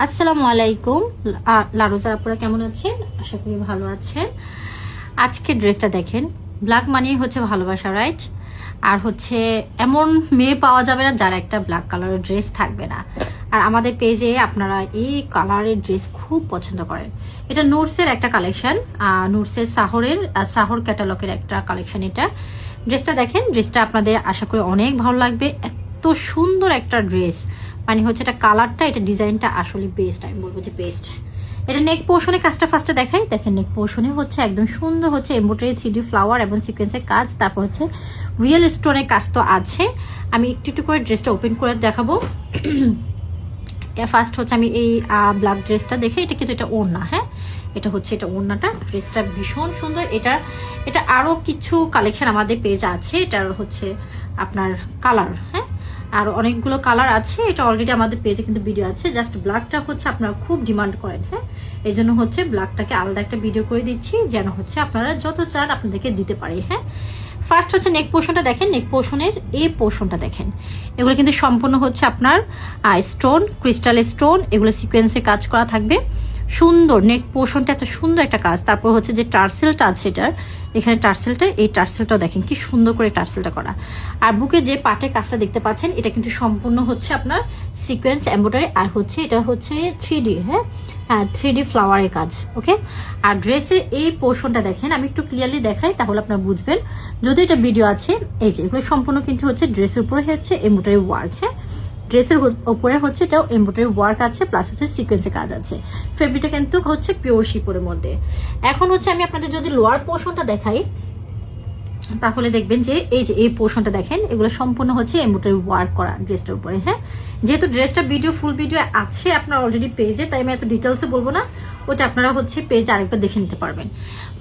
আসসালামু আলাইকুম। লারোজার আপুরা কেমন আছেন? আশা করি ভালো আছেন। আজকে ড্রেসটা দেখেন, ব্ল্যাক মানেই হচ্ছে ভালোবাসা, রাইট? আর হচ্ছে এমন মেয়ে পাওয়া যাবে না যার একটা ব্ল্যাক কালারের ড্রেস থাকবে না। আর আমাদের পেজে আপনারা এই কালারের ড্রেস খুব পছন্দ করেন। এটা নোটসের একটা কালেকশন, নোটসের সাহর ক্যাটালগের একটা কালেকশন। এটা ড্রেসটা দেখেন, ড্রেসটা আপনাদের আশা করি অনেক ভালো লাগবে। এত সুন্দর একটা ড্রেস, মানে হচ্ছে এটা কালারটা, এটা ডিজাইনটা আসলে বেস্ট, আমি বলবো যে বেস্ট। এটা নেক পোর্শনে কাজটা ফার্স্টে দেখাই। দেখেন নেক পোর্শনে হচ্ছে একদম সুন্দর হচ্ছে এমব্রয়ডারি 3D ফ্লাওয়ার এবং সিকোয়েন্সের কাজ, তারপর হচ্ছে রিয়েল স্টোনের কাজ তো আছে। আমি একটু একটু করে ড্রেসটা ওপেন করে দেখাবো। ফার্স্ট হচ্ছে আমি এই ব্ল্যাক ড্রেসটা দেখে, এটা কিন্তু এটা ওড়না, হ্যাঁ এটা হচ্ছে এটা ওড়নাটা। ড্রেসটা ভীষণ সুন্দর। এটা আরও কিছু কালেকশন আমাদের পেজ আছে। এটার হচ্ছে আপনার কালার, হ্যাঁ আর অনেকগুলো কালার আছে। এটা অলরেডি আমাদের পেজে কিন্তু ভিডিও আছে। জাস্ট ব্ল্যাকটা হচ্ছে আপনারা খুব ডিমান্ড করেন, হ্যাঁ এই জন্য হচ্ছে ব্ল্যাকটাকে আলাদা একটা ভিডিও করে দিচ্ছি, যেন হচ্ছে আপনারা যত চান আপনাদেরকে দিতে পারি। হ্যাঁ ফার্স্ট হচ্ছে নেক পোর্শনটা দেখেন, নেক পোর্শনের এই পোর্শনটা দেখেন, এগুলো কিন্তু সম্পূর্ণ হচ্ছে আপনার স্টোন, ক্রিস্টাল স্টোন, এগুলো সিকোয়েন্সে কাজ করা থাকবে। সুন্দর নেক পোর্শনটা, এত সুন্দর একটা কাজ। তারপর হচ্ছে যে টার্সেলটা আছে এটার, এখানে টার্সেলটা, এই টার্সেলটাও দেখেন কি সুন্দর করে টার্সেলটা করা। আর বুকে যে পাটের কাজটা দেখতে পাচ্ছেন, এটা কিন্তু সম্পূর্ণ হচ্ছে আপনার সিকোয়েন্স এমব্রয়ডারি, আর হচ্ছে এটা হচ্ছে 3D, হ্যাঁ 3D ফ্লাওয়ারের কাজ। ওকে, আর ড্রেসের এই পোর্শনটা দেখেন, আমি একটু ক্লিয়ারলি দেখাই তাহলে আপনারা বুঝবেন। যদি এটা ভিডিও আছে, এই যে এগুলো সম্পূর্ণ কিন্তু হচ্ছে ড্রেসের উপরে হচ্ছে এমব্রয়ডারি ওয়ার্ক, হ্যাঁ ড্রেসের উপরে হচ্ছে এটাও এমব্রয়ডারি ওয়ার্ক আছে, প্লাস হচ্ছে সিকোয়েন্সের কাজ আছে। ফেব্রিকটা কিন্তু হচ্ছে পিওর শিপরের মধ্যে। এখন হচ্ছে আমি আপনাদের যদি লোয়ার পোর্শনটা দেখাই, তাহলে দেখবেন যে এই যে এই পোর্শনটা দেখেন, এগুলো সম্পূর্ণ হচ্ছে এমব্রয়ডারি ওয়ার্ক করা ড্রেসটার উপরে। হ্যাঁ যেহেতু ড্রেসটা ফুল ভিডিও আছে আপনার অলরেডি পেজে, তাই আমি এত ডিটেলসে বলবো না, ওটা আপনারা হচ্ছে পেজে আরেকবার দেখে নিতে পারবেন।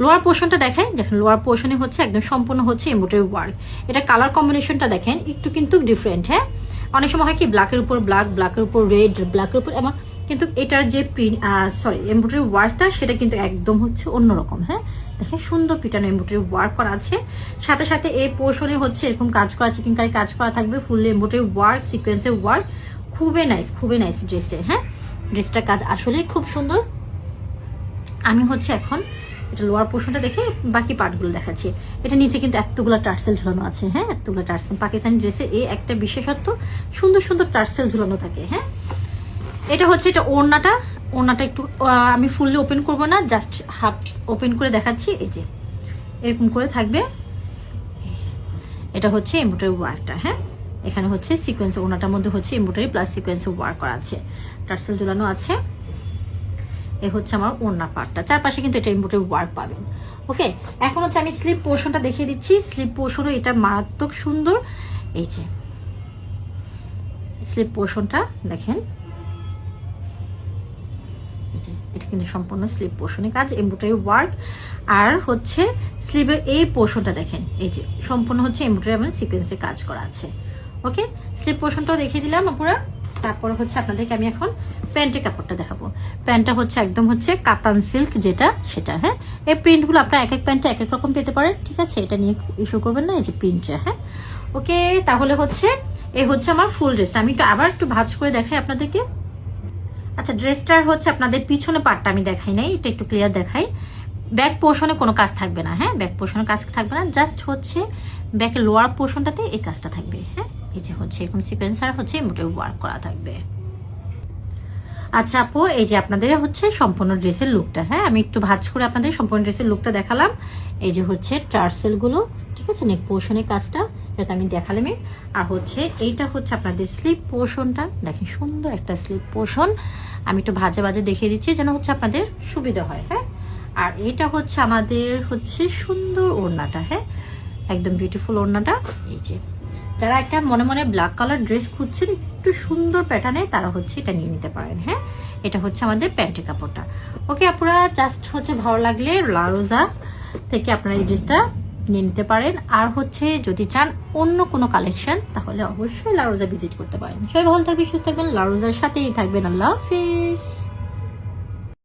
লোয়ার পোর্শনটা দেখেন, দেখেন লোয়ার পোর্শনে হচ্ছে একদম সম্পূর্ণ হচ্ছে এমব্রয়ডারি ওয়ার্ক। এটা কালার কম্বিনেশনটা দেখেন একটু কিন্তু ডিফারেন্ট। হ্যাঁ অনেক সময় হয় কি ব্ল্যাকের উপর ব্ল্যাক, ব্ল্যাকের উপর রেড, ব্ল্যাকের উপর এমন, কিন্তু এটার যে এমব্রয়ডারি ওয়ার্কটা সেটা কিন্তু একদম হচ্ছে অন্যরকম। হ্যাঁ দেখেন সুন্দর পিটানো এমব্রয়ডারি ওয়ার্ক করা আছে, সাথে সাথে এই পোর্শনে হচ্ছে এরকম কাজ করা, চিকেনকারি কাজ করা থাকবে, ফুল এমব্রয়ডারি ওয়ার্ক, সিকোয়েন্সের ওয়ার্ক। খুবই নাইস ড্রেসটা। হ্যাঁ ড্রেসটার কাজ আসলেই খুব সুন্দর। আমি হচ্ছে এখন এটা লোয়ার পোর্শনটা দেখে বাকি পার্টগুলো দেখাচ্ছি। এটা নিচে কিন্তু এতগুলো টার্সেল ঝুলানো আছে, হ্যাঁ এতগুলো টার্সেল। পাকিস্তানি ড্রেসের এই একটা বিশেষত্ব, সুন্দর সুন্দর টার্সেল ঝুলানো থাকে। হ্যাঁ এটা হচ্ছে এটা ওড়নাটা একটু আমি ফুললি ওপেন করব না, জাস্ট হাফ ওপেন করে দেখাচ্ছি। এই যে এরকম করে থাকবে, এটা হচ্ছে এমব্রয়ডারি ওয়ার্কটা। হ্যাঁ এখানে হচ্ছে সিকোয়েন্স, ওড়নাটার মধ্যে হচ্ছে এমব্রয়ডারি প্লাস সিকোয়েন্সের ওয়ার্ক করা আছে, টার্সেল ঝুলানো আছে। এ হচ্ছে আমার ওড়না পার্টটা, চারপাশে কিন্তু এটা এমব্রয়ডারি ওয়ার্ক পাবেন। ওকে, এখন হচ্ছে আমি স্লিপ পোর্শনটা দেখিয়ে দিচ্ছি। স্লিপ পোর্শনও এটা মারাত্মক সুন্দর। এই যে স্লিপ পোর্শনটা দেখেন, এই যে এটা কিন্তু সম্পূর্ণ স্লিপ পোর্শনের কাজ, এমব্রয়ডারি ওয়ার্ক। আর হচ্ছে স্লিভের এই পোর্শনটা দেখেন, এই যে সম্পূর্ণ হচ্ছে এমব্রয়ডারি এবং সিকোয়েন্সের কাজ করা আছে। ওকে, স্লিপ পোর্শনটাও দেখিয়ে দিলাম পুরো। তারপর হচ্ছে আপনাদেরকে আমি এখন প্যান্টের কাপড়টা দেখাবো। প্যান্টটা হচ্ছে একদম হচ্ছে কাতান সিল্ক যেটা, সেটা। হ্যাঁ এই প্রিন্টগুলো আপনারা এক এক প্যান্টে এক এক রকম পেতে পারেন, ঠিক আছে এটা নিয়ে ইস্যু করবেন না, এই যে প্রিন্টটা। হ্যাঁ ওকে, তাহলে হচ্ছে এই হচ্ছে আমার ফুল ড্রেসটা। আমি আবার একটু ভাঁজ করে দেখাই আপনাদেরকে। আচ্ছা ড্রেসটার হচ্ছে আপনাদের পিছনে পার্টটা আমি দেখাই নাই, এটা একটু ক্লিয়ার দেখাই। ব্যাক পোর্শনে কোনো কাজ থাকবে না, হ্যাঁ ব্যাক পোর্শনে কাজ থাকবে না, জাস্ট হচ্ছে ব্যাকের লোয়ার পোর্শনটাতে এই কাজটা থাকবে। হ্যাঁ এই যে হচ্ছে এরকম সিকোয়েন্সার হচ্ছে এমব্রয়ডারি ওয়ার্ক করা থাকবে। আচ্ছা আপু, এই যে আপনাদের হচ্ছে সম্পূর্ণ ড্রেসের লুকটা, হ্যাঁ আমি একটু ভাঁজ করে আপনাদের সম্পূর্ণ ড্রেসের লুকটা দেখালাম। এই যে হচ্ছে টার্সেলগুলো, ঠিক আছে নেক পোর্শনের কাজটা এটা আমি দেখালামই। আর হচ্ছে এইটা হচ্ছে আপনাদের স্লিপ পোর্শনটা, দেখেন সুন্দর একটা স্লিপ পোর্শন। আমি একটু ভাজে দেখিয়ে দিচ্ছি যেন হচ্ছে আপনাদের সুবিধা হয়। হ্যাঁ আর এটা হচ্ছে আমাদের হচ্ছে সুন্দর ওড়নাটা, হ্যাঁ একদম বিউটিফুল ওড়নাটা। এই যে যারা একটা মনে মনে ব্ল্যাক কালার ড্রেস খুঁজছেন একটু সুন্দর প্যাটার্নে, তারা হচ্ছে এটা নিয়ে নিতে পারেন। হ্যাঁ এটা হচ্ছে আমাদের প্যান্টের কাপড়টা। ওকে আপনারা জাস্ট হচ্ছে ভালো লাগলে লারোজা থেকে আপনারা এই ড্রেসটা নিয়ে নিতে পারেন। আর হচ্ছে যদি চান অন্য কোনো কালেকশন, তাহলে অবশ্যই লারোজা ভিজিট করতে পারেন। সবাই ভালো থাকবেন, সুস্থ থাকবেন, লারোজার সাথেই থাকবেন। আল্লাহ হাফিজ।